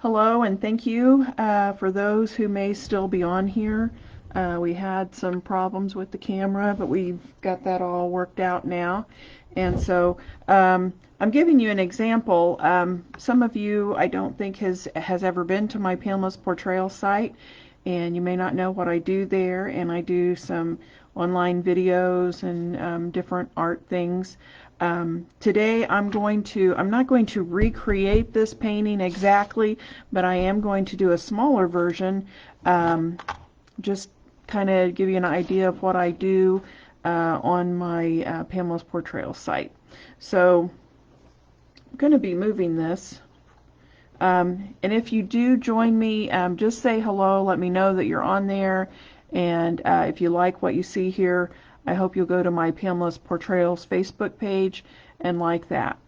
Hello, and thank you for those who may still be on here. We had some problems with the camera, but we've got that all worked out now. And so I'm giving you an example. Some of you I don't think has ever been to my Panelist Portrayal site, and you may not know what I do there. And I do some online videos and different art things. Today I'm not going to recreate this painting exactly, but I am going to do a smaller version, just kind of give you an idea of what I do on my Pamela's Portrayal site. So I'm going to be moving this. And if you do join me, just say hello, let me know that you're on there, and if you like what you see here, I hope you'll go to my Pamela's Portrayals Facebook page and like that.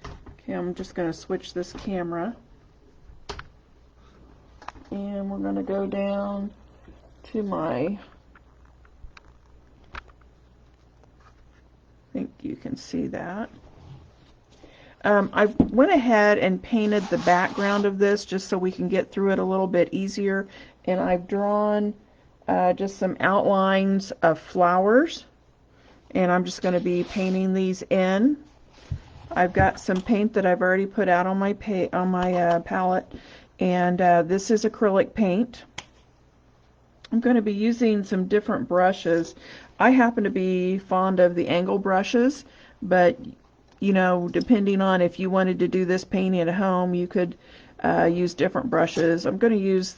Okay, I'm just going to switch this camera, and we're going to go down to I think you can see that. I went ahead and painted the background of this just so we can get through it a little bit easier, and I've drawn just some outlines of flowers, and I'm just going to be painting these in. I've got some paint that I've already put out on my palette, and this is acrylic paint. I'm going to be using some different brushes. I happen to be fond of the angle brushes, but you know, depending on if you wanted to do this painting at home, you could use different brushes. I'm going to use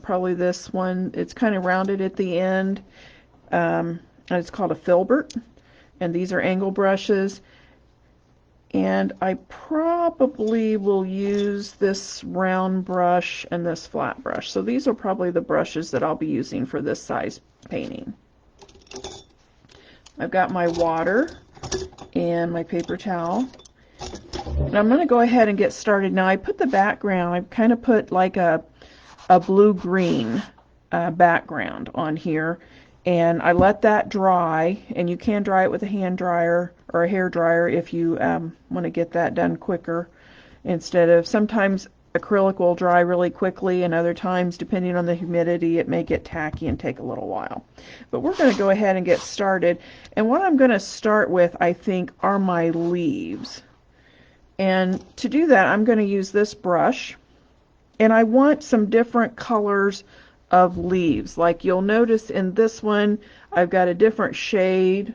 probably this one. It's kind of rounded at the end. And it's called a filbert, and these are angle brushes. And I probably will use this round brush and this flat brush. So these are probably the brushes that I'll be using for this size painting. I've got my water and my paper towel. And I'm going to go ahead and get started. Now I put the background, I kind of put like a blue-green background on here, and I let that dry, and you can dry it with a hand dryer or a hair dryer if you want to get that done quicker. Sometimes acrylic will dry really quickly, and other times, depending on the humidity, it may get tacky and take a little while. But we're going to go ahead and get started. And what I'm going to start with, I think, are my leaves. And to do that, I'm going to use this brush. And I want some different colors of leaves. Like you'll notice in this one, I've got a different shade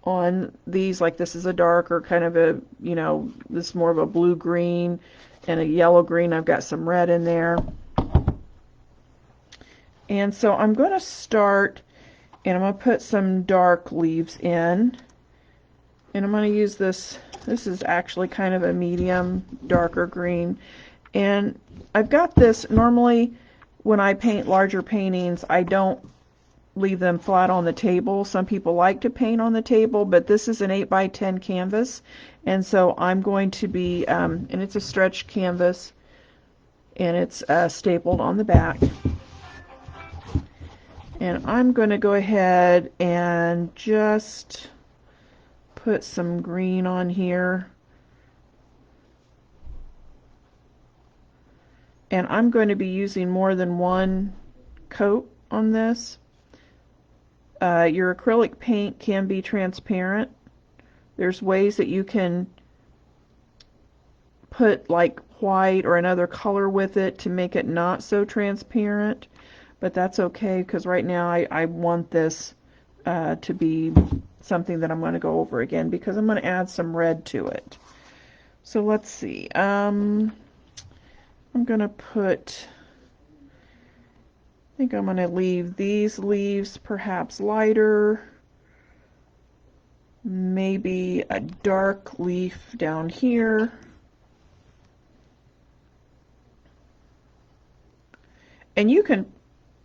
on these. Like this is a darker kind of a, you know, this is more of a blue-green and a yellow-green. I've got some red in there. And so I'm going to start, and I'm going to put some dark leaves in. And I'm going to use this. This is actually kind of a medium, darker green. And I've got this, normally when I paint larger paintings, I don't leave them flat on the table. Some people like to paint on the table, but this is an 8x10 canvas. And so I'm going to be, and it's a stretched canvas, and it's stapled on the back. And I'm going to go ahead and just put some green on here. And I'm going to be using more than one coat on this. Your acrylic paint can be transparent. There's ways that you can put like white or another color with it to make it not so transparent, but that's okay because right now I want this to be something that I'm going to go over again because I'm going to add some red to it. So let's see. I'm going to put, I think I'm going to leave these leaves perhaps lighter, maybe a dark leaf down here. And you can,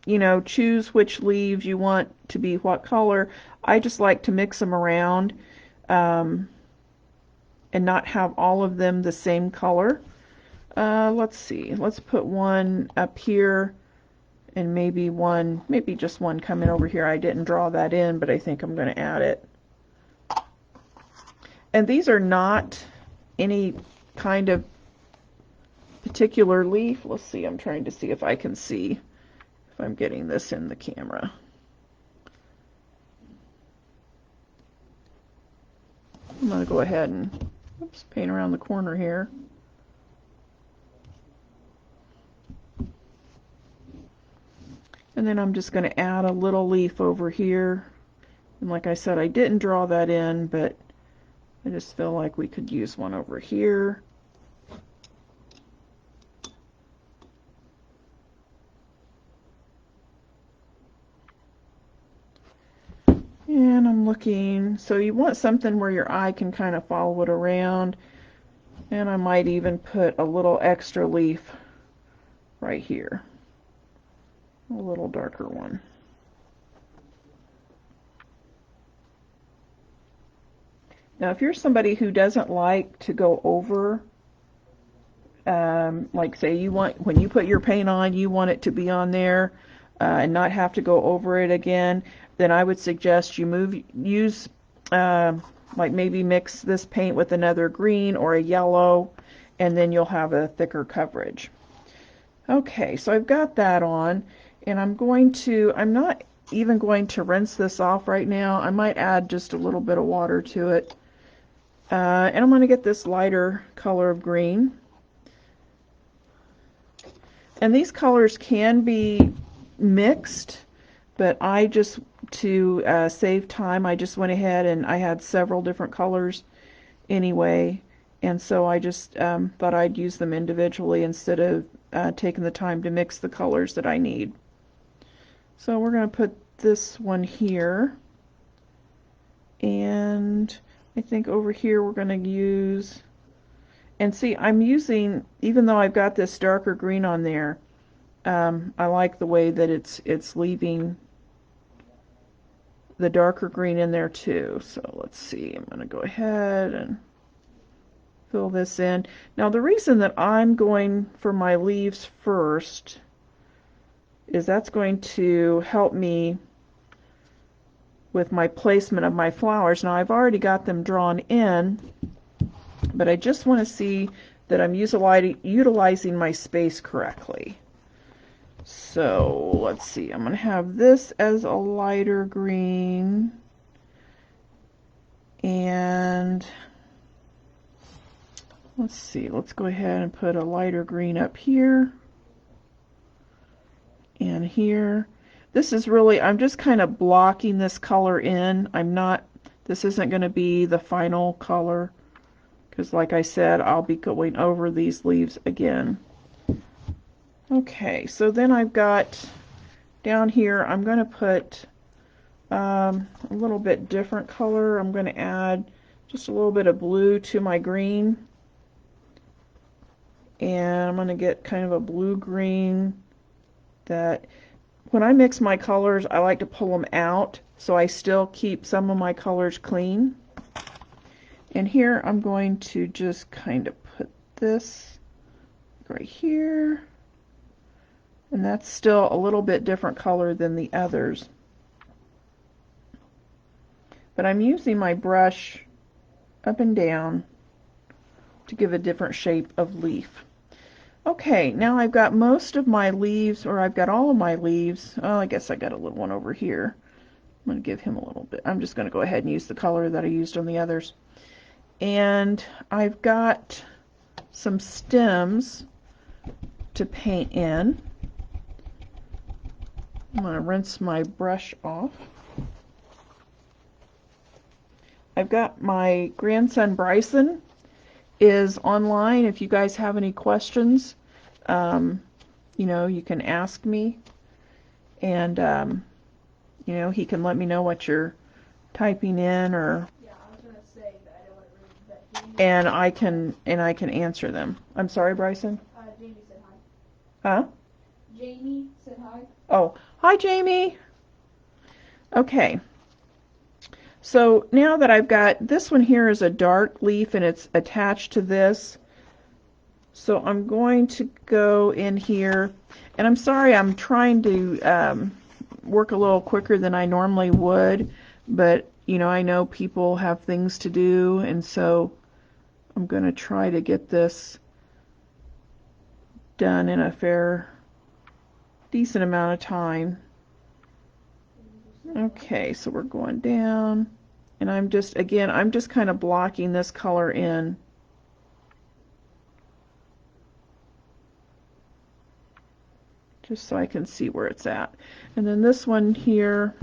you know, choose which leaves you want to be what color. I just like to mix them around and not have all of them the same color. Let's see. Let's put one up here and maybe just one coming over here. I didn't draw that in, but I think I'm going to add it. And these are not any kind of particular leaf. Let's see, I'm trying to see if I can see if I'm getting this in the camera. I'm going to go ahead and paint around the corner here. And then I'm just going to add a little leaf over here. And like I said, I didn't draw that in, but I just feel like we could use one over here. And I'm looking, so you want something where your eye can kind of follow it around. And I might even put a little extra leaf right here. A little darker one. Now, if you're somebody who doesn't like to go over, like say you want, when you put your paint on, you want it to be on there and not have to go over it again, then I would suggest you use, like maybe mix this paint with another green or a yellow, and then you'll have a thicker coverage. Okay, so I've got that on, and I'm not even going to rinse this off right now. I might add just a little bit of water to it. And I'm going to get this lighter color of green. And these colors can be mixed, but I just, to save time, I just went ahead and I had several different colors anyway. And so I just thought I'd use them individually instead of taking the time to mix the colors that I need. So we're going to put this one here. And I think over here we're going to use, and see, I'm using, even though I've got this darker green on there, I like the way that it's leaving the darker green in there too. So let's see, I'm going to go ahead and fill this in. Now the reason that I'm going for my leaves first is that's going to help me with my placement of my flowers. Now I've already got them drawn in, but I just want to see that I'm utilizing my space correctly. So let's see, I'm going to have this as a lighter green, and let's see, let's go ahead and put a lighter green up here and here. This is really, I'm just kind of blocking this color in. This isn't going to be the final color, because like I said, I'll be going over these leaves again. Okay, so then I've got down here, I'm going to put a little bit different color. I'm going to add just a little bit of blue to my green. And I'm going to get kind of a blue-green that, when I mix my colors, I like to pull them out so I still keep some of my colors clean. And here I'm going to just kind of put this right here. And that's still a little bit different color than the others. But I'm using my brush up and down to give a different shape of leaf. Okay, now I've got most of my leaves, or I've got all of my leaves. Oh, I guess I got a little one over here. I'm going to give him a little bit. I'm just going to go ahead and use the color that I used on the others. And I've got some stems to paint in. I'm going to rinse my brush off. I've got my grandson Bryson is online. If you guys have any questions, you know, you can ask me, and you know, he can let me know what you're typing in, or yeah, I was gonna say that I don't want to read that. and I can answer them. I'm sorry, Bryson. Jamie said hi. Huh? Jamie said hi. Oh, hi, Jamie. Okay. So now that I've got, this one here is a dark leaf and it's attached to this. So I'm going to go in here, and I'm sorry, I'm trying to work a little quicker than I normally would, but you know, I know people have things to do, and so I'm going to try to get this done in a decent amount of time. Okay, so we're going down, and I'm just kind of blocking this color in. Just so I can see where it's at. And then this one here,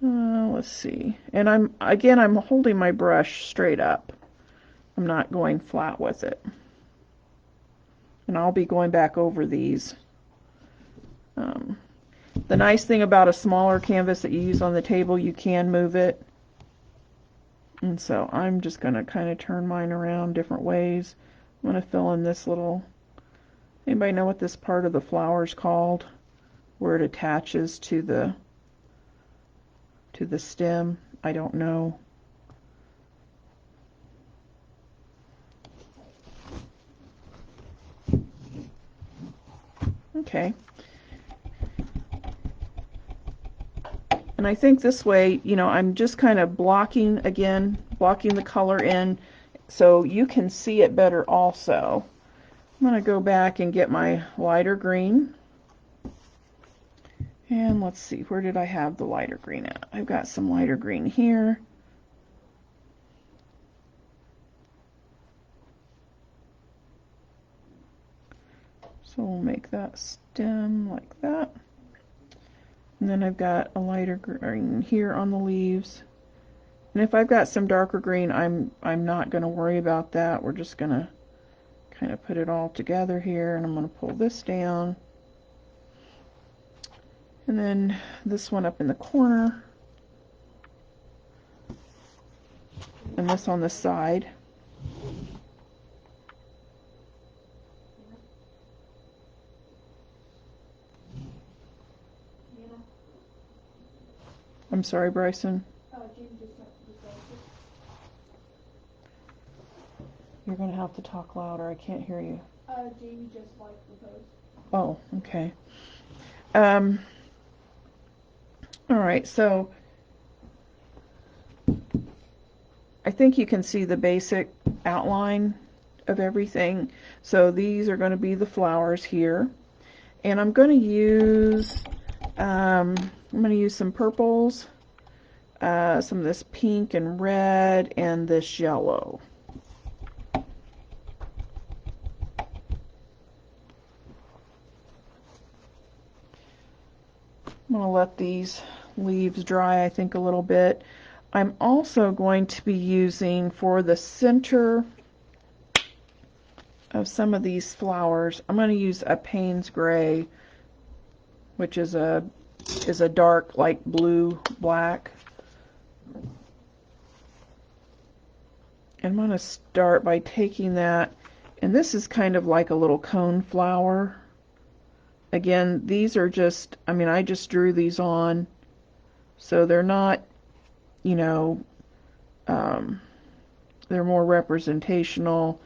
let's see. And I'm holding my brush straight up. I'm not going flat with it. And I'll be going back over these. The nice thing about a smaller canvas that you use on the table, you can move it. And so I'm just going to kind of turn mine around different ways. I'm going to fill in this little, anybody know what this part of the flower is called? Where it attaches to the stem? I don't know. Okay. And I think this way, I'm just kind of blocking the color in so you can see it better also. I'm going to go back and get my lighter green. And let's see, where did I have the lighter green at? I've got some lighter green here. So we'll make that stem like that. And then I've got a lighter green here on the leaves. And if I've got some darker green, I'm not going to worry about that. We're just going to kind of put it all together here, and I'm going to pull this down. And then this one up in the corner. And this on the side. I'm sorry, Bryson. You're going to have to talk louder. I can't hear you. Jamie just liked the post. Oh, okay. All right, so I think you can see the basic outline of everything. So these are going to be the flowers here. And I'm going to use some purples, some of this pink and red, and this yellow. I'm going to let these leaves dry, I think, a little bit. I'm also going to be using, for the center of some of these flowers, I'm going to use a Payne's Gray, which is a dark, like blue black. I'm going to start by taking that, and this is kind of like a little cone flower. Again, these are just, I just drew these on, so they're not, they're more representational.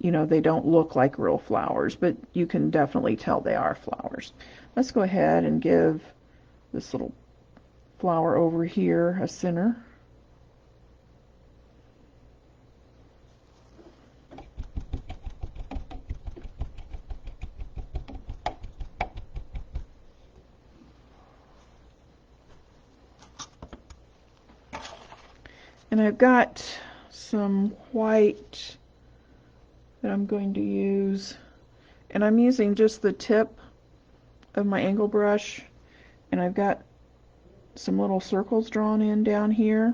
They don't look like real flowers, but you can definitely tell they are flowers. Let's go ahead and give this little flower over here a center. And I've got some white that I'm going to use, and I'm using just the tip of my angle brush, and I've got some little circles drawn in down here,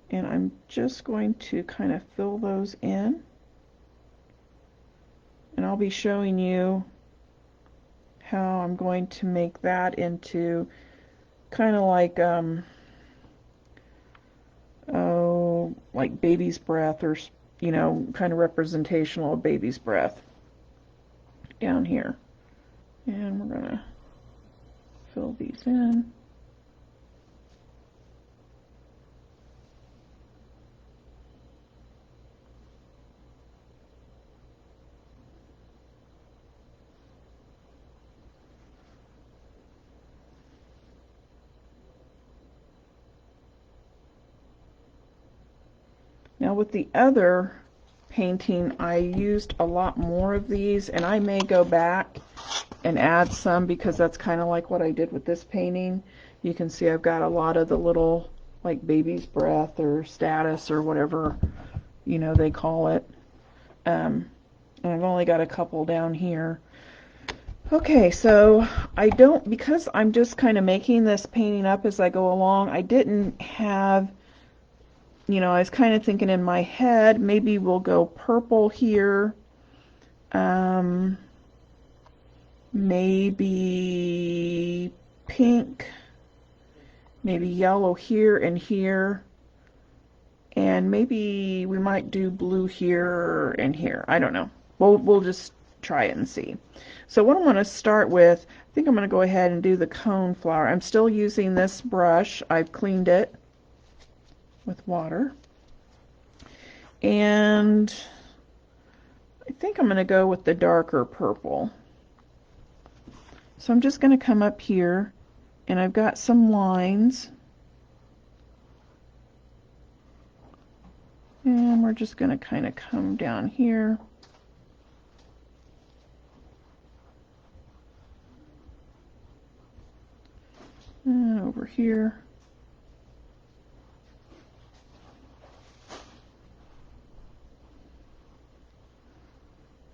and I'm just going to kind of fill those in, and I'll be showing you how I'm going to make that into kind of like like baby's breath, or kind of representational of baby's breath down here. And we're going to fill these in. Now Now with the other painting, I used a lot more of these, and I may go back and add some because that's kind of like what I did with this painting. You can see I've got a lot of the little, like baby's breath or status or whatever, you know, they call it. And I've only got a couple down here. Okay, so I don't, because I'm just kind of making this painting up as I go along, I didn't have, you know, I was kind of thinking in my head, maybe we'll go purple here. Maybe pink, maybe yellow here and here, and maybe we might do blue here and here. I don't know. We'll just try it and see. So what I'm going to start with, I think I'm going to go ahead and do the cone flower. I'm still using this brush. I've cleaned it with water. And I think I'm going to go with the darker purple. So I'm just going to come up here, and I've got some lines. And we're just going to kind of come down here. And over here.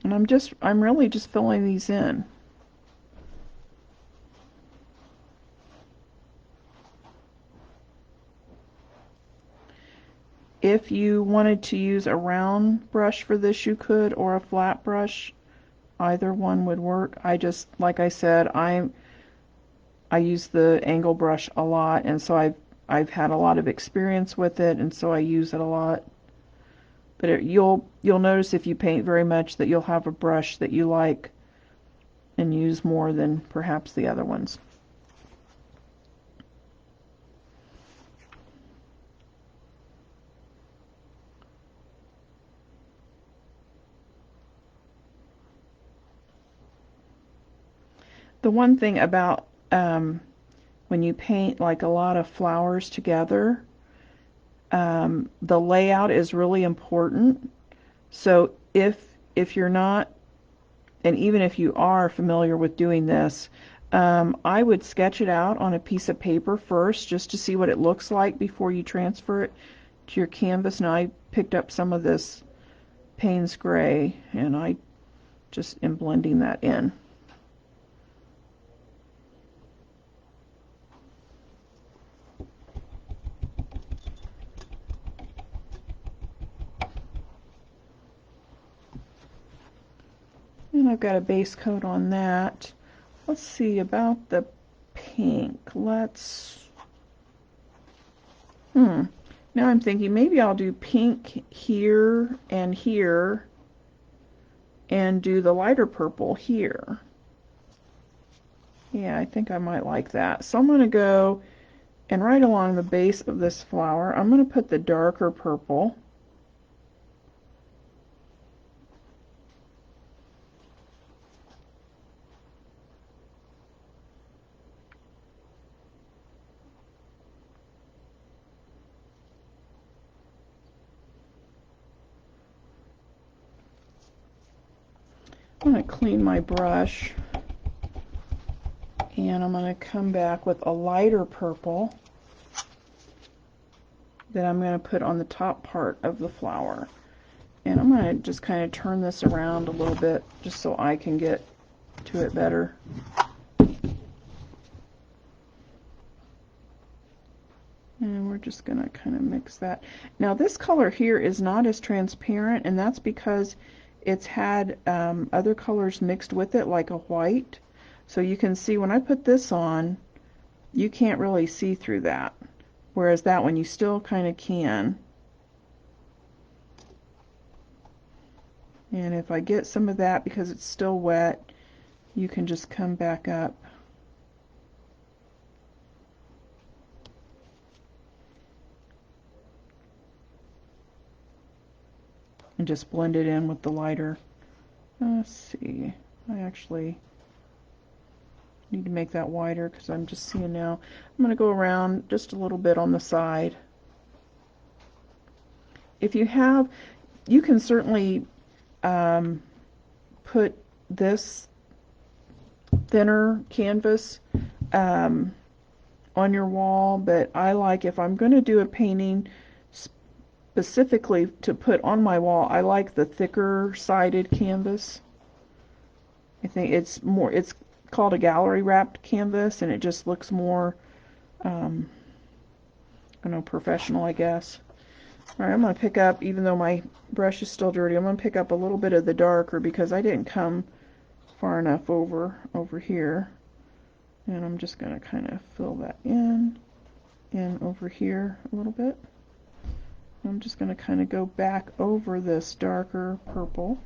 And I'm really just filling these in. If you wanted to use a round brush for this, you could, or a flat brush. Either one would work. I just, like I said, I use the angle brush a lot, and so I've had a lot of experience with it, and so I use it a lot. But you'll notice if you paint very much that you'll have a brush that you like and use more than perhaps the other ones. The one thing about when you paint like a lot of flowers together, the layout is really important. So if you're not, and even if you are familiar with doing this, I would sketch it out on a piece of paper first just to see what it looks like before you transfer it to your canvas. Now I picked up some of this Payne's Gray, and I just am blending that in. And I've got a base coat on that. Let's see about the pink. Now I'm thinking maybe I'll do pink here and here and do the lighter purple here. Yeah, I think I might like that. So I'm going to go, and right along the base of this flower, I'm going to put the darker purple. I'm going to clean my brush, and I'm going to come back with a lighter purple that I'm going to put on the top part of the flower. And I'm going to just kind of turn this around a little bit just so I can get to it better. And we're just going to kind of mix that. Now this color here is not as transparent, and that's because it's had other colors mixed with it, like a white. So you can see when I put this on, you can't really see through that. Whereas that one you still kind of can. And if I get some of that because it's still wet, you can just come back up. And just blend it in with the lighter. Let's see. I actually need to make that wider because I'm just seeing now. I'm going to go around just a little bit on the side. if you have, you can certainly put this thinner canvas um, on your wall, but I like, if I'm going to do a painting specifically to put on my wall, I like the thicker sided canvas. I think it's called a gallery wrapped canvas, and it just looks more, um, I don't know, professional, I guess. All right, I'm going to pick up, even though my brush is still dirty, I'm going to pick up a little bit of the darker because I didn't come far enough over here. And I'm just going to kind of fill that in over here a little bit. I'm just going to kind of go back over this darker purple.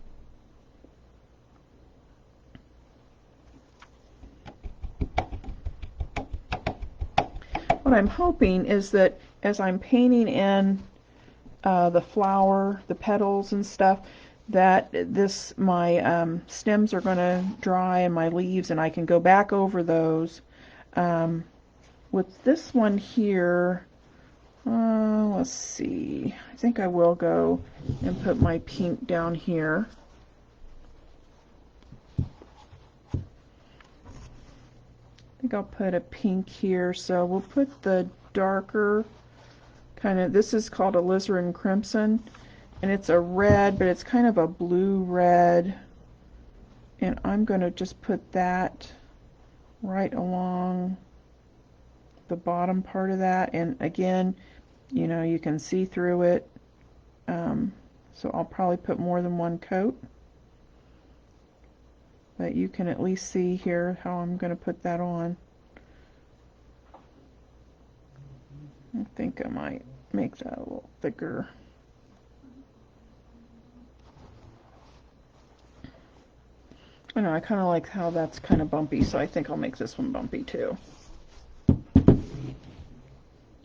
What I'm hoping is that as I'm painting in the flower, the petals and stuff, that my stems are going to dry and my leaves, and I can go back over those. With this one here, let's see, I think I will go and put my pink down here. I think I'll put a pink here, so we'll put the darker kind of, this is called alizarin crimson, and it's a red, but it's kind of a blue red, and I'm going to just put that right along the bottom part of that, and again, you know, you can see through it, so I'll probably put more than one coat, but you can at least see here how I'm going to put that on. I think I might make that a little thicker. I know, I kind of like how that's kind of bumpy, so I think I'll make this one bumpy too,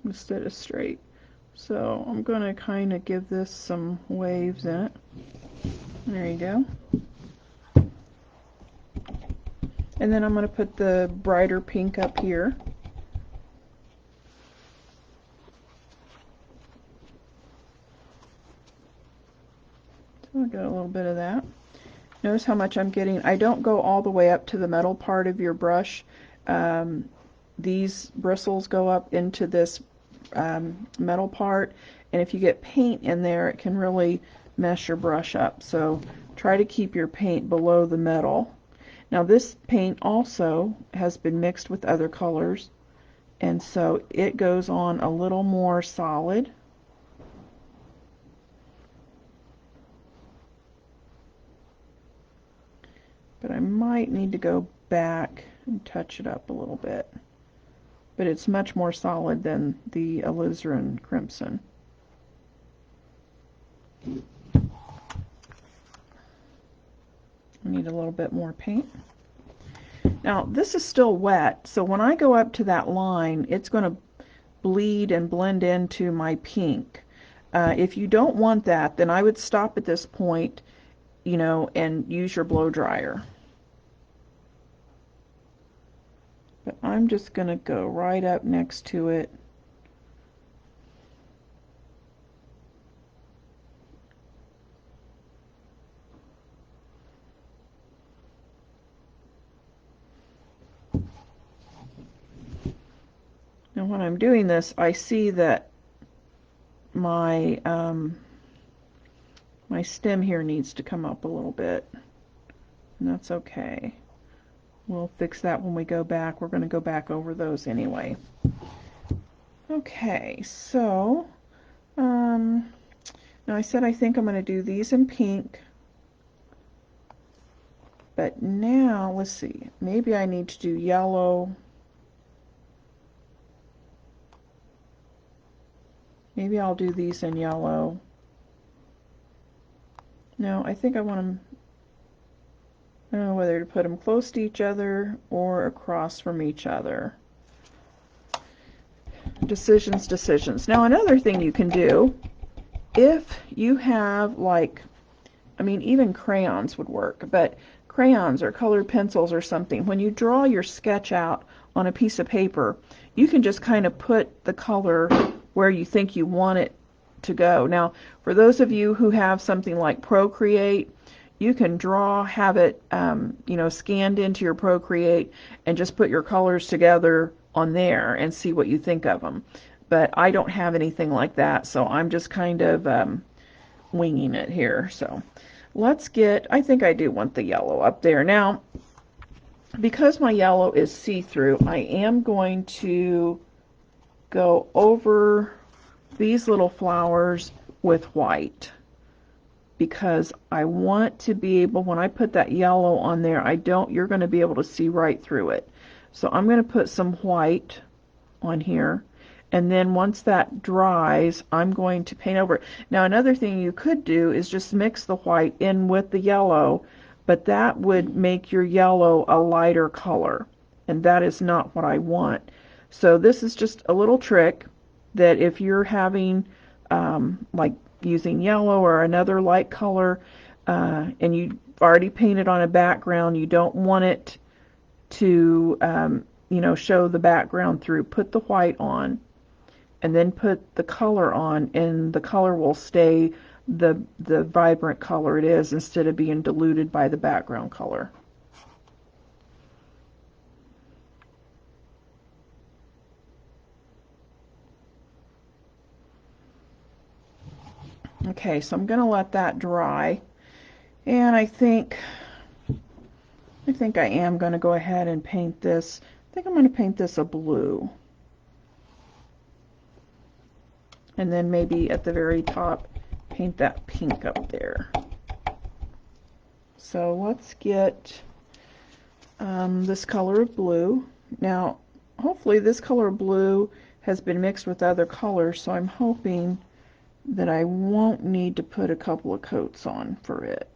instead of straight. So I'm going to kind of give this some waves in it. There you go. And then I'm going to put the brighter pink up here. So I got a little bit of that. Notice how much I'm getting. I don't go all the way up to the metal part of your brush. These bristles go up into this metal part, and if you get paint in there, it can really mess your brush up. So try to keep your paint below the metal. Now this paint also has been mixed with other colors, and so it goes on a little more solid. But I might need to go back and touch it up a little bit. But it's much more solid than the alizarin crimson. I need a little bit more paint. Now this is still wet, so when I go up to that line, it's going to bleed and blend into my pink. If you don't want that, then I would stop at this point, you know, and use your blow dryer. But I'm just going to go right up next to it. Now when I'm doing this, I see that my my stem here needs to come up a little bit, and that's okay. We'll fix that when we go back. We're going to go back over those anyway. Okay, so now I said I think I'm going to do these in pink, but now let's see, maybe I need to do yellow. Maybe I'll do these in yellow. No, I think I want them, I don't know whether to put them close to each other or across from each other. Decisions. Now another thing you can do, if you have, like, I mean, even crayons would work, but crayons or colored pencils or something, when you draw your sketch out on a piece of paper, you can just kind of put the color where you think you want it to go. Now, for those of you who have something like Procreate, you can draw, have it, scanned into your Procreate and just put your colors together on there and see what you think of them. But I don't have anything like that, so I'm just kind of winging it here. So let's get, I think I do want the yellow up there. Now, because my yellow is see-through, I am going to go over these little flowers with white, because I want to be able, when I put that yellow on there, you're going to be able to see right through it. So I'm going to put some white on here, and then once that dries, I'm going to paint over it. Now, another thing you could do is just mix the white in with the yellow, but that would make your yellow a lighter color, and that is not what I want. So this is just a little trick that if you're having, like using yellow or another light color, and you've already painted on a background, you don't want it to, show the background through. Put the white on, and then put the color on, and the color will stay the vibrant color it is instead of being diluted by the background color. Okay, so I'm going to let that dry, and I think I am going to go ahead and paint this. I think I'm going to paint this a blue. And then maybe at the very top, paint that pink up there. So let's get this color of blue. Now, hopefully this color of blue has been mixed with other colors, so I'm hoping that I won't need to put a couple of coats on for it.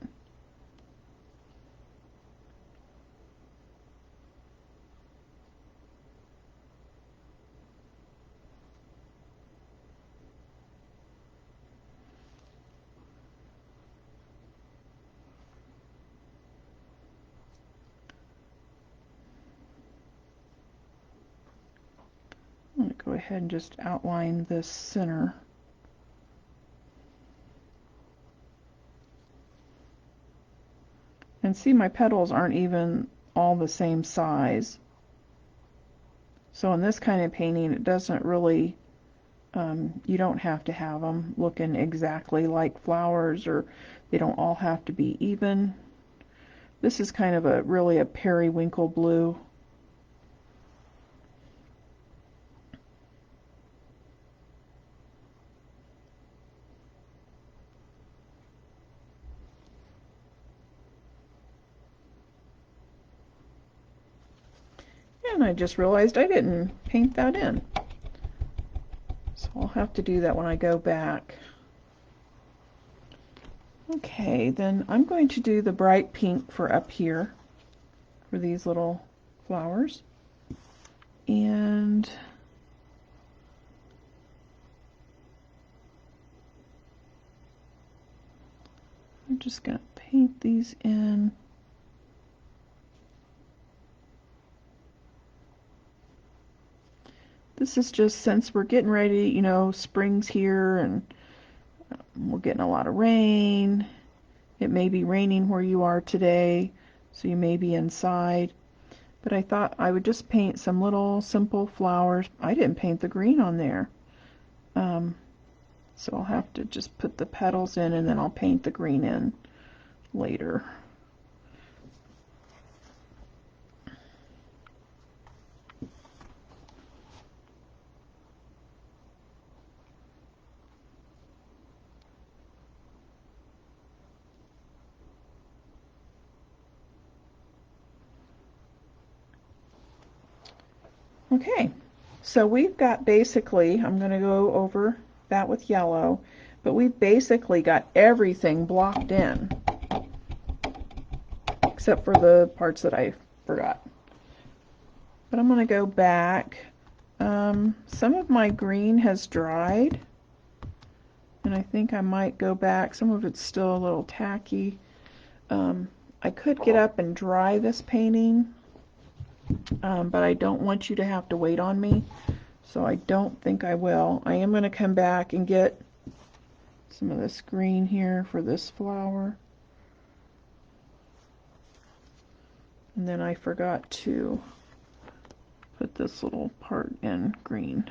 I'm going to go ahead and just outline this center. And see, my petals aren't even all the same size. So in this kind of painting, it doesn't really, you don't have to have them looking exactly like flowers, or they don't all have to be even. This is kind of really a periwinkle blue. And I just realized I didn't paint that in. So I'll have to do that when I go back. Okay, then I'm going to do the bright pink for up here for these little flowers. And I'm just going to paint these in. This is just, since we're getting ready, spring's here and we're getting a lot of rain. It may be raining where you are today, so you may be inside. But I thought I would just paint some little simple flowers. I didn't paint the green on there. So I'll have to just put the petals in, and then I'll paint the green in later. Okay, so we've got basically, I'm going to go over that with yellow, but we've basically got everything blocked in, except for the parts that I forgot. But I'm going to go back. Some of my green has dried, and I think I might go back. Some of it's still a little tacky. I could get up and dry this painting, but I don't want you to have to wait on me, so I don't think I will. I am going to come back and get some of this green here for this flower. And then I forgot to put this little part in green.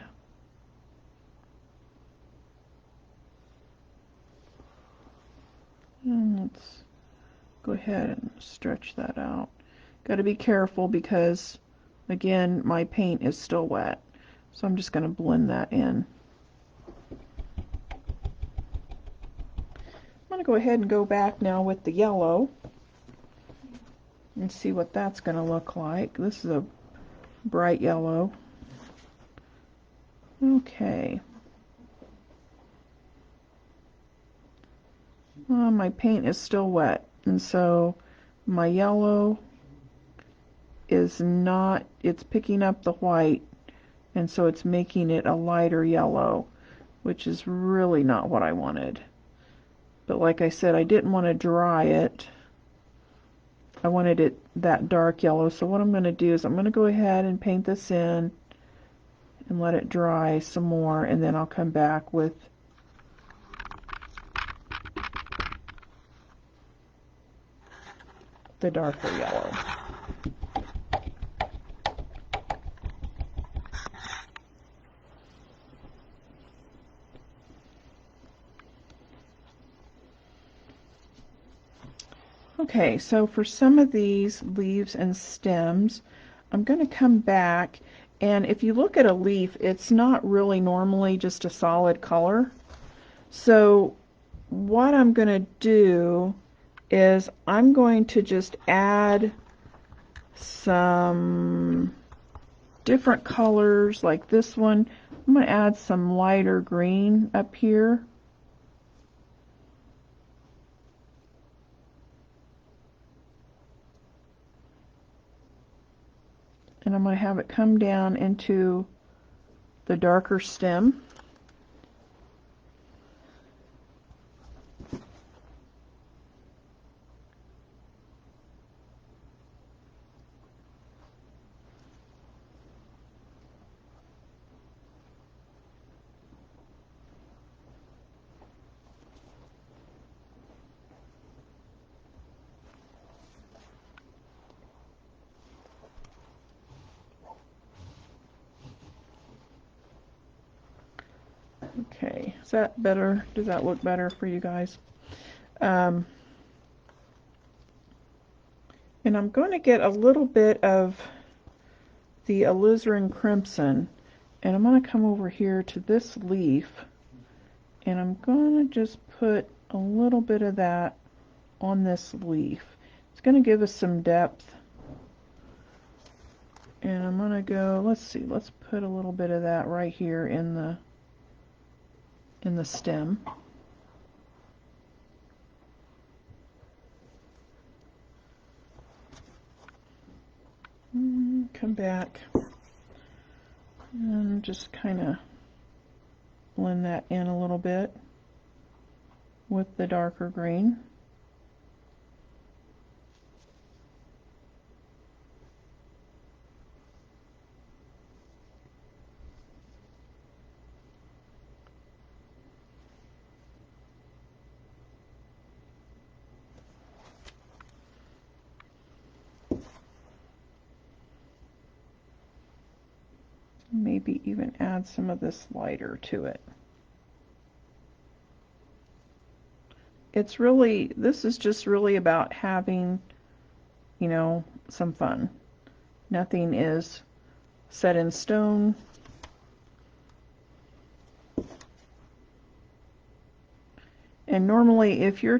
And let's go ahead and stretch that out. Got to be careful because, again, my paint is still wet. So I'm just going to blend that in. I'm going to go ahead and go back now with the yellow and see what that's going to look like. This is a bright yellow. Okay. My paint is still wet, and so my yellow is not, it's picking up the white, and so it's making it a lighter yellow, which is really not what I wanted. But like I said, I didn't want to dry it. I wanted it that dark yellow, so what I'm going to do is I'm going to go ahead and paint this in and let it dry some more, and then I'll come back with the darker yellow. Okay, so for some of these leaves and stems, I'm going to come back, and if you look at a leaf, it's not really normally just a solid color. So what I'm going to do is I'm going to just add some different colors like this one. I'm going to add some lighter green up here. And I'm going to have it come down into the darker stem. Okay, is that better? Does that look better for you guys? And I'm going to get a little bit of the alizarin crimson, and I'm going to come over here to this leaf, and I'm going to just put a little bit of that on this leaf. It's going to give us some depth. And I'm going to go, let's see, let's put a little bit of that right here in the stem. Come back and just kind of blend that in a little bit with the darker green. Maybe even add some of this lighter to it. It's really, this is just really about having, you know, some fun. Nothing is set in stone. And normally if you're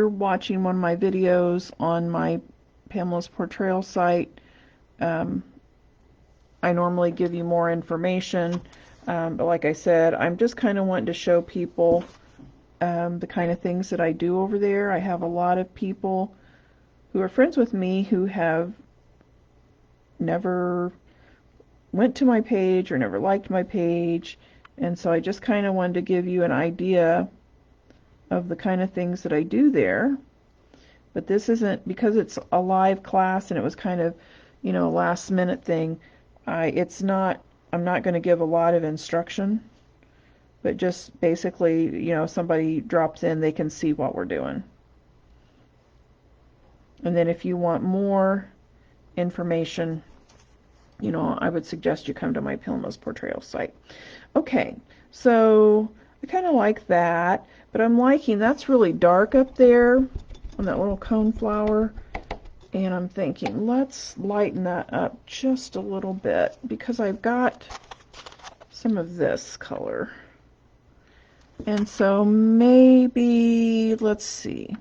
watching one of my videos on my Pamela's Portrayal site, I normally give you more information, but like I said, I'm just kind of wanting to show people the kind of things that I do over there. I have a lot of people who are friends with me who have never went to my page or never liked my page, and so I just kind of wanted to give you an idea of the kind of things that I do there. But this isn't, because it's a live class and it was kind of, you know, a last minute thing, I'm not going to give a lot of instruction. but just basically, you know, somebody drops in, they can see what we're doing. And then if you want more information, you know, I would suggest you come to my Pilma's Portrayal site. Okay, so I kind of like that, but I'm liking, that's really dark up there on that little cone flower. And I'm thinking, let's lighten that up just a little bit because I've got some of this color. And so maybe, let's see,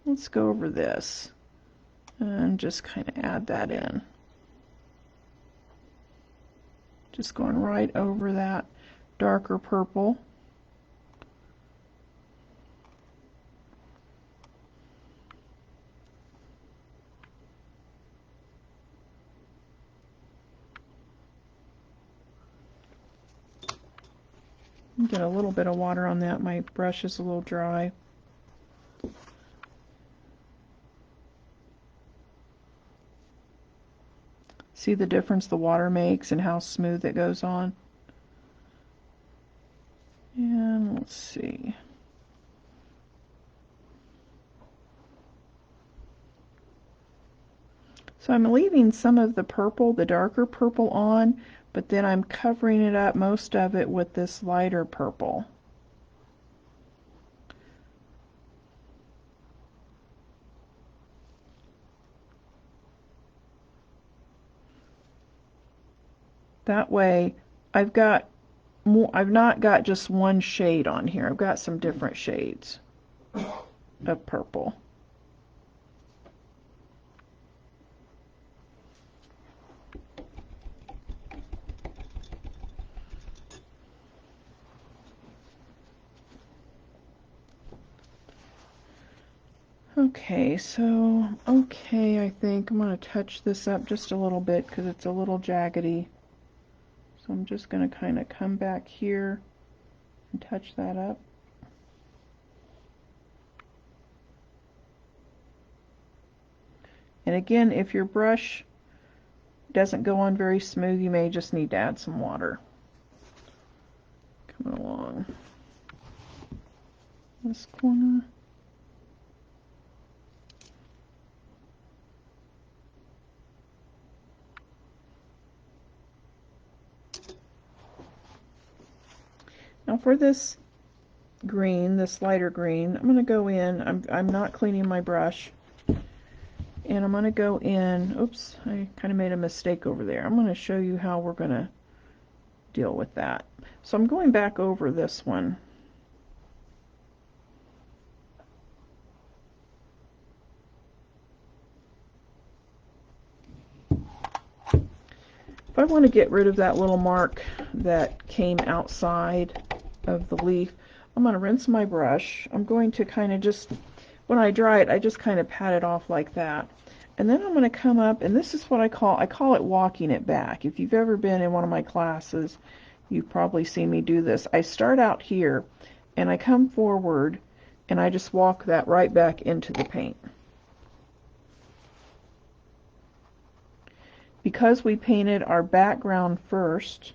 let's go over this and just kind of add that in. Just going right over that darker purple. Get a little bit of water on that. My brush is a little dry. See the difference the water makes and how smooth it goes on? And let's see. So I'm leaving some of the purple, the darker purple on, but then I'm covering it up, most of it, with this lighter purple. That way, I've got more, I've not got just one shade on here. I've got some different shades of purple. Okay, so, okay, I think I'm going to touch this up just a little bit because it's a little jaggedy. So I'm just going to kind of come back here and touch that up. And again, if your brush doesn't go on very smooth, you may just need to add some water. Coming along this corner. Now for this green, this lighter green, I'm going to go in, I'm not cleaning my brush, and I'm going to go in, oops, I kind of made a mistake over there. I'm going to show you how we're going to deal with that. So I'm going back over this one. If I want to get rid of that little mark that came outside of the leaf, I'm going to rinse my brush. I'm going to kind of just, when I dry it, I just kind of pat it off like that. And then I'm going to come up, and this is what I call it walking it back. If you've ever been in one of my classes, you've probably seen me do this. I start out here, and I come forward, and I just walk that right back into the paint. Because we painted our background first,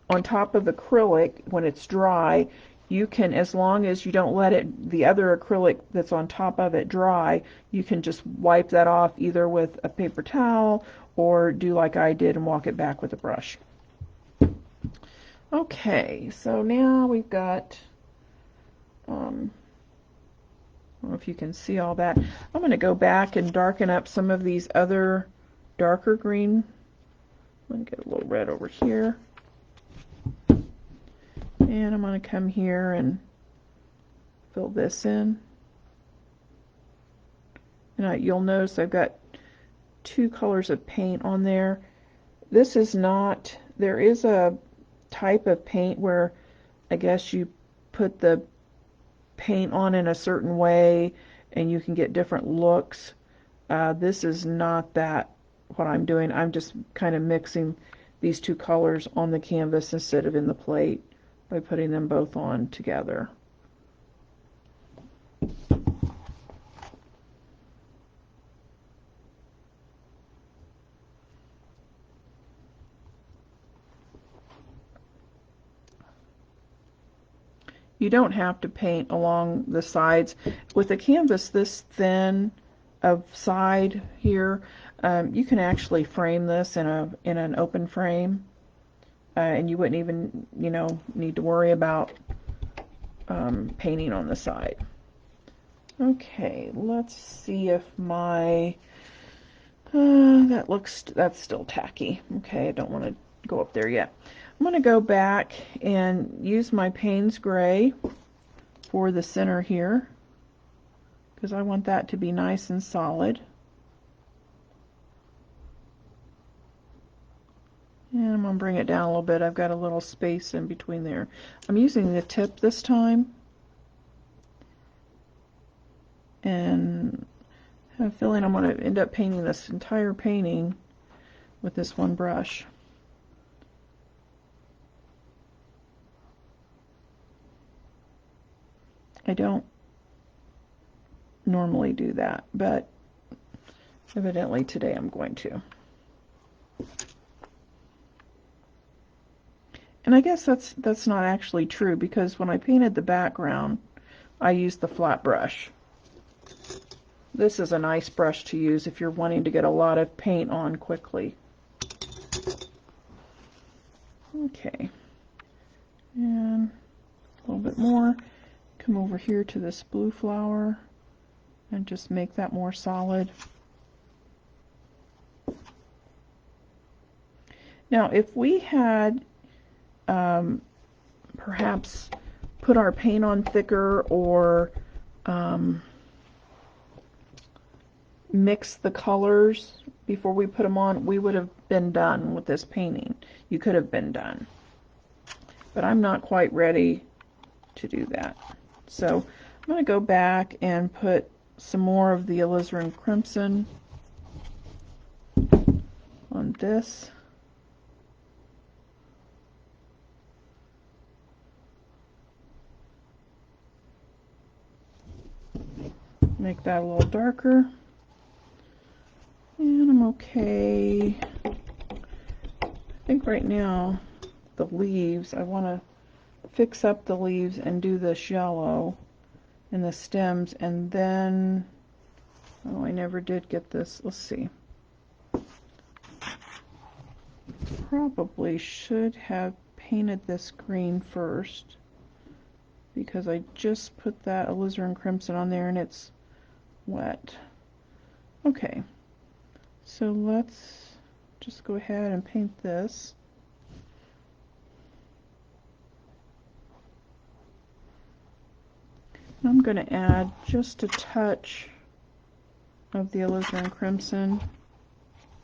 on top of acrylic, when it's dry, you can, as long as you don't let it, the other acrylic that's on top of it dry, you can just wipe that off either with a paper towel or do like I did and walk it back with a brush. Okay, so now we've got, I don't know if you can see all that. I'm going to go back and darken up some of these other darker green. I'm going to get a little red over here. And I'm going to come here and fill this in. And you'll notice I've got two colors of paint on there. This is not, there is a type of paint where I guess you put the paint on in a certain way and you can get different looks. This is not that what I'm doing. I'm just kind of mixing these two colors on the canvas instead of in the plate by putting them both on together. You don't have to paint along the sides. With a canvas this thin of side here, you can actually frame this in an open frame, and you wouldn't even, need to worry about painting on the side. Okay, let's see if my that's still tacky. Okay, I don't want to go up there yet. I'm going to go back and use my Payne's Gray for the center here, because I want that to be nice and solid. And I'm going to bring it down a little bit. I've got a little space in between there. I'm using the tip this time, and I have a feeling I'm going to end up painting this entire painting with this one brush. I don't normally do that, but evidently today I'm going to. And I guess that's not actually true, because when I painted the background, I used the flat brush. This is a nice brush to use if you're wanting to get a lot of paint on quickly. Okay, and a little bit more. Come over here to this blue flower and just make that more solid. Now, if we had perhaps put our paint on thicker, or mix the colors before we put them on, we would have been done with this painting. You could have been done. But I'm not quite ready to do that. So I'm going to go back and put some more of the alizarin crimson on this. Make that a little darker. And I'm okay. I think right now the leaves, I want to fix up the leaves and do this yellow in the stems, and then, oh, I never did get this. Let's see. Probably should have painted this green first, because I just put that alizarin crimson on there and it's wet. Okay, so let's just go ahead and paint this. I'm going to add just a touch of the alizarin crimson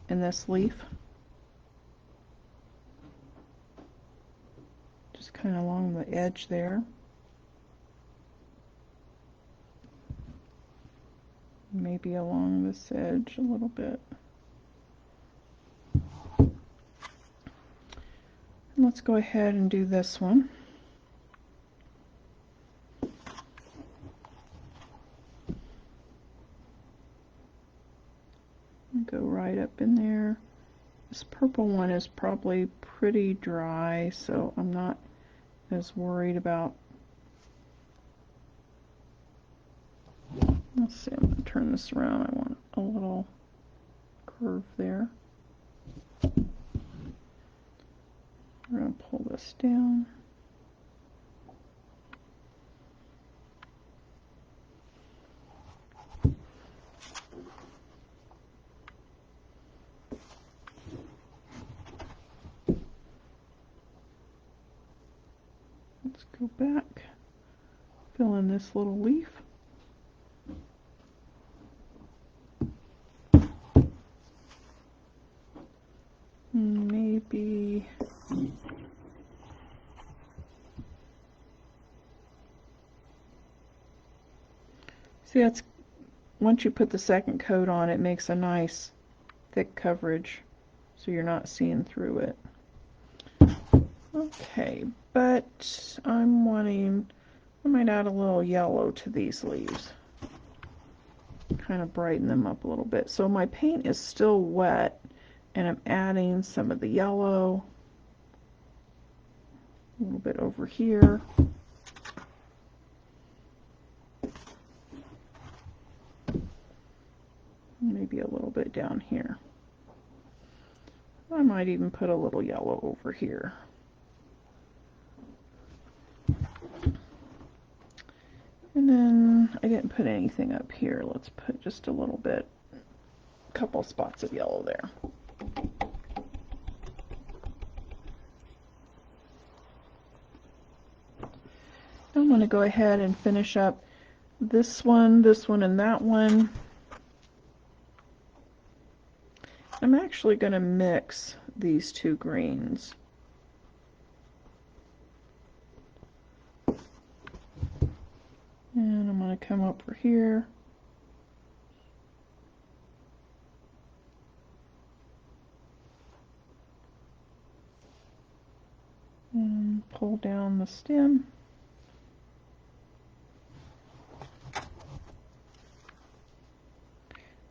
in this leaf. Just kind of along the edge there. Maybe along this edge a little bit. And let's go ahead and do this one. Go right up in there. This purple one is probably pretty dry, so I'm not as worried about. Let's see, I'm going to turn this around. I want a little curve there. We're going to pull this down. Let's go back, fill in this little leaf. Maybe see, that's once you put the second coat on, it makes a nice thick coverage, so you're not seeing through it. Okay, but I might add a little yellow to these leaves, kind of brighten them up a little bit. So my paint is still wet, and I'm adding some of the yellow, a little bit over here. maybe a little bit down here. I might even put a little yellow over here. And then I didn't put anything up here. Let's put just a little bit, a couple spots of yellow there. I'm going to go ahead and finish up this one, and that one. I'm actually going to mix these two greens. And I'm going to come over here. And pull down the stem.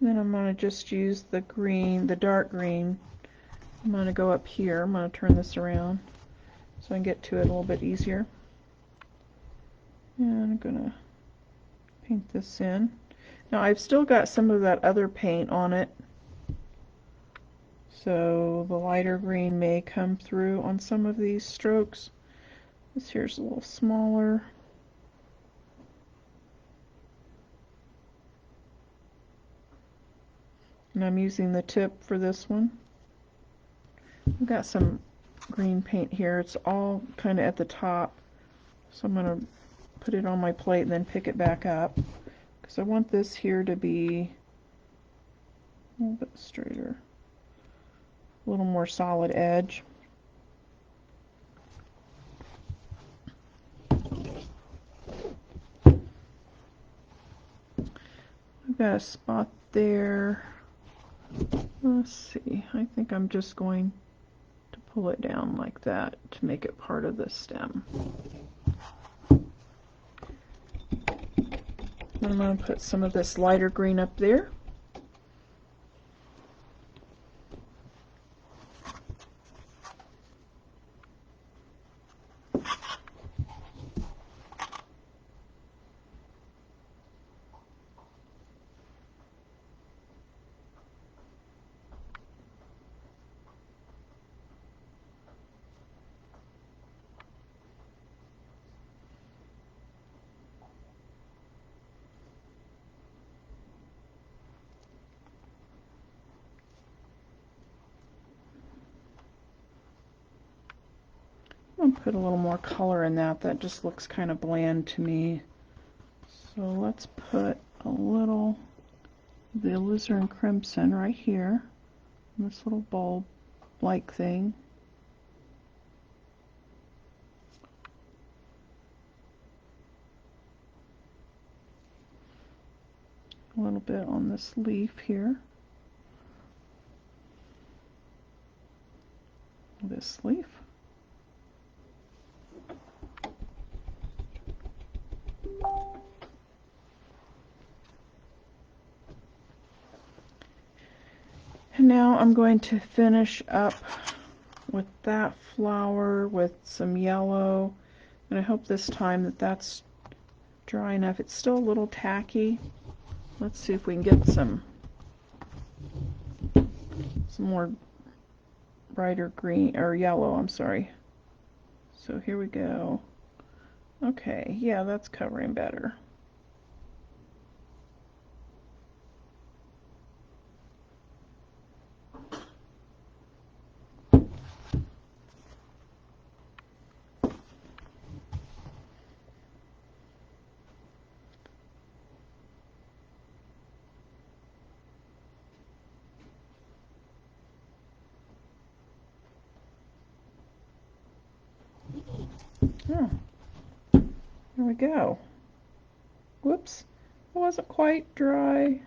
Then I'm going to just use the green, the dark green. I'm going to go up here. I'm going to turn this around so I can get to it a little bit easier. And I'm going to paint this in. Now I've still got some of that other paint on it, so the lighter green may come through on some of these strokes. This here's a little smaller. And I'm using the tip for this one. I've got some green paint here. It's all kind of at the top. So I'm going to put it on my plate and then pick it back up. Because I want this here to be a little bit straighter. A little more solid edge. I've got a spot there. Let's see, I think I'm just going to pull it down like that to make it part of the stem. Then I'm going to put some of this lighter green up there. I'll put a little more color in that. That just looks kind of bland to me. So let's put a little of the alizarin crimson right here, in this little bulb-like thing. A little bit on this leaf here. This leaf. And now I'm going to finish up with that flower with some yellow. And I hope this time that that's dry enough. It's still a little tacky. Let's see if we can get some more brighter green, or yellow, I'm sorry. So here we go. Okay, yeah, that's covering better. Oh, there we go. Whoops, it wasn't quite dry.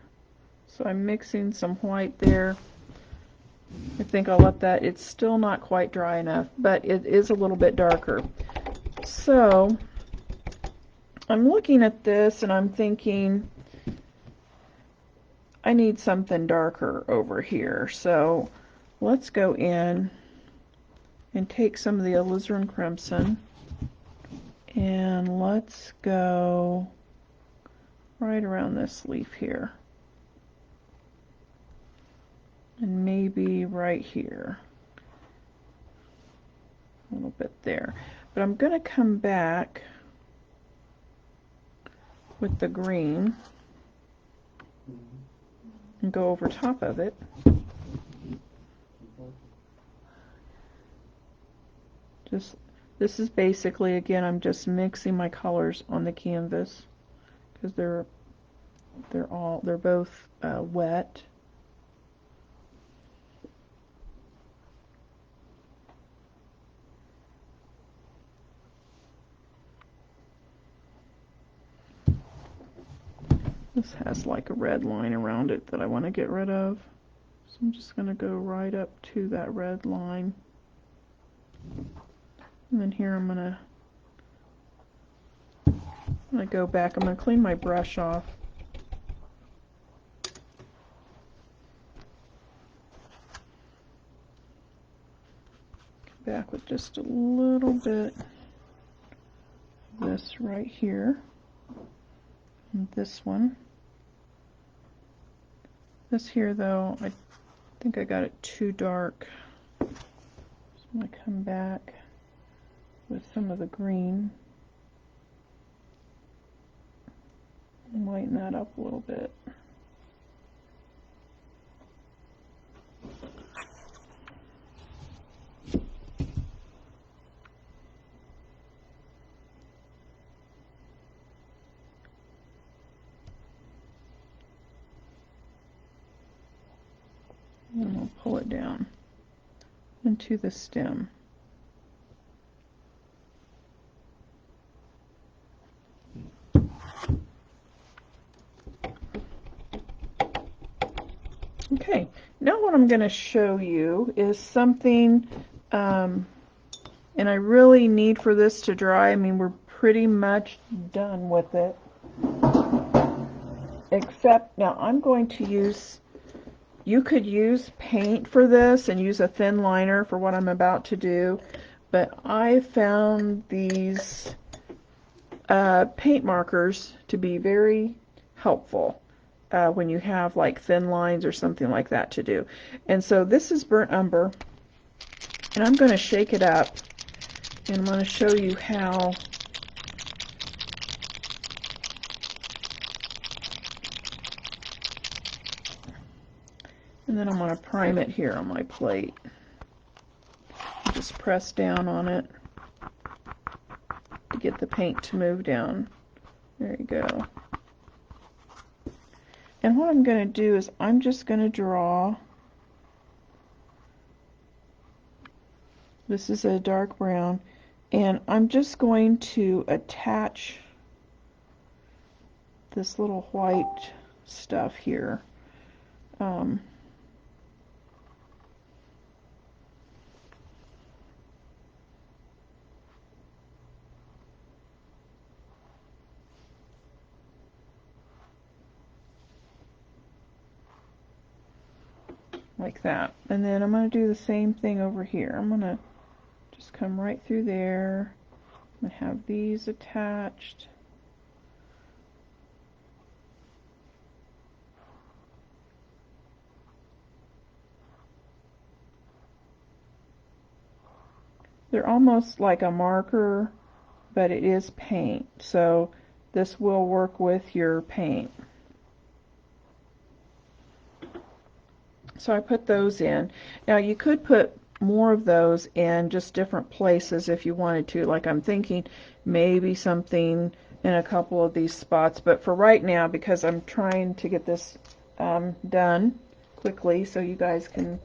So I'm mixing some white there. I think I'll let that, it's still not quite dry enough, but it is a little bit darker. So I'm looking at this and I'm thinking I need something darker over here. So let's go in and take some of the alizarin crimson and let's go right around this leaf here. and maybe right here, a little bit there. But I'm going to come back with the green and go over top of it. This is basically, again, I'm just mixing my colors on the canvas because they're both wet. This has like a red line around it that I want to get rid of. So I'm just going to go right up to that red line. And then here I'm going to go back. I'm going to clean my brush off. Come back with just a little bit of this right here. And this one. This here, though, I think I got it too dark. So I'm going to come back with some of the green and lighten that up a little bit. And we'll pull it down into the stem. Okay, now what I'm going to show you is something, and I really need for this to dry. I mean, we're pretty much done with it. Except, now I'm going to use, you could use paint for this and use a thin liner for what I'm about to do, but I found these paint markers to be very helpful when you have like thin lines or something like that to do. And so this is burnt umber, and I'm going to shake it up, and I'm going to show you how and then I'm going to prime it here on my plate. Just press down on it to get the paint to move down. There you go. And what I'm going to do is I'm just going to draw, this is a dark brown, and I'm just going to attach this little white stuff here. Like that. And then I'm going to do the same thing over here. I'm going to just come right through there. I'm going to have these attached. They're almost like a marker, but it is paint. So this will work with your paint. So I put those in. Now you could put more of those in just different places if you wanted to. Like I'm thinking maybe something in a couple of these spots. But for right now, because I'm trying to get this done quickly so you guys can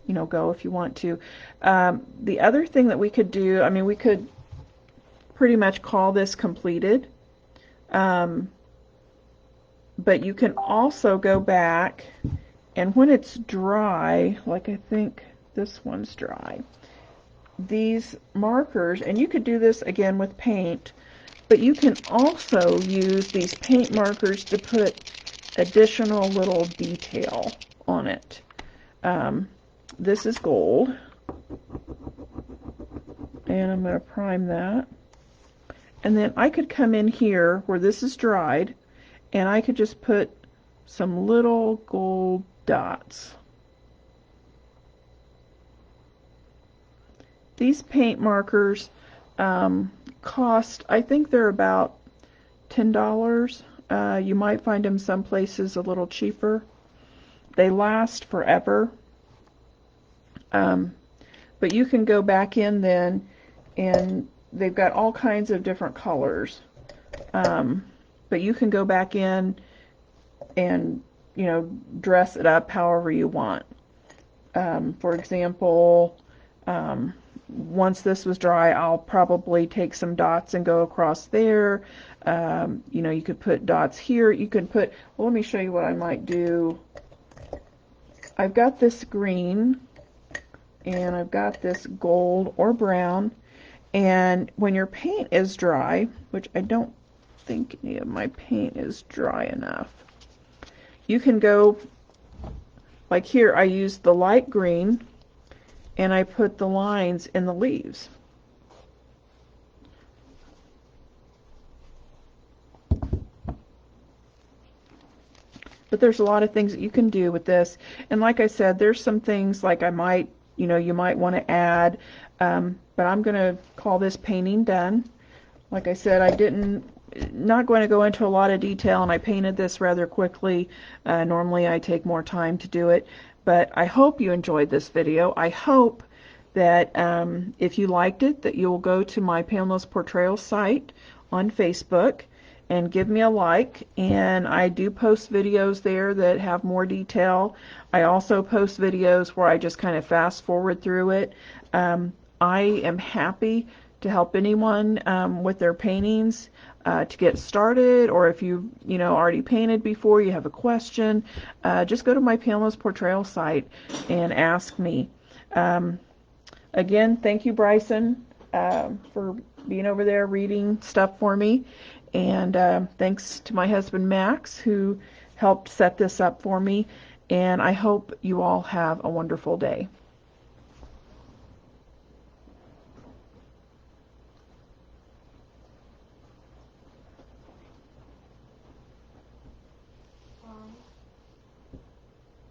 you know, go if you want to. The other thing that we could do, I mean, we could pretty much call this completed. But you can also go back, and when it's dry, like I think this one's dry, these markers, and you could do this again with paint, but you can also use these paint markers to put additional little detail on it. This is gold, and I'm going to prime that. And then I could come in here where this is dried, and I could just put some little gold dots. These paint markers cost, I think they're about $10. You might find them some places a little cheaper. They last forever. But you can go back in then, and they've got all kinds of different colors. But you can go back in and, you know, dress it up however you want. For example, once this was dry, I'll probably take some dots and go across there. You know, you could put dots here. You could put, well, let me show you what I might do. I've got this green, and I've got this gold or brown. And when your paint is dry, which I don't think any of my paint is dry enough, you can go, like here, I used the light green, and I put the lines in the leaves. But there's a lot of things that you can do with this. And like I said, there's some things like I might, you know, you might want to add, but I'm going to call this painting done. Like I said, not going to go into a lot of detail, and I painted this rather quickly. Normally I take more time to do it, but I hope you enjoyed this video. I hope that if you liked it, that you'll go to my Pamela's Portrayal site on Facebook and give me a like. And I do post videos there that have more detail. I also post videos where I just kind of fast forward through it. I am happy to help anyone with their paintings to get started, or if you already painted before, you have a question, just go to my Pamela's Portrayal site and ask me. Again, thank you, Bryson, for being over there reading stuff for me. And thanks to my husband, Max, who helped set this up for me. And I hope you all have a wonderful day.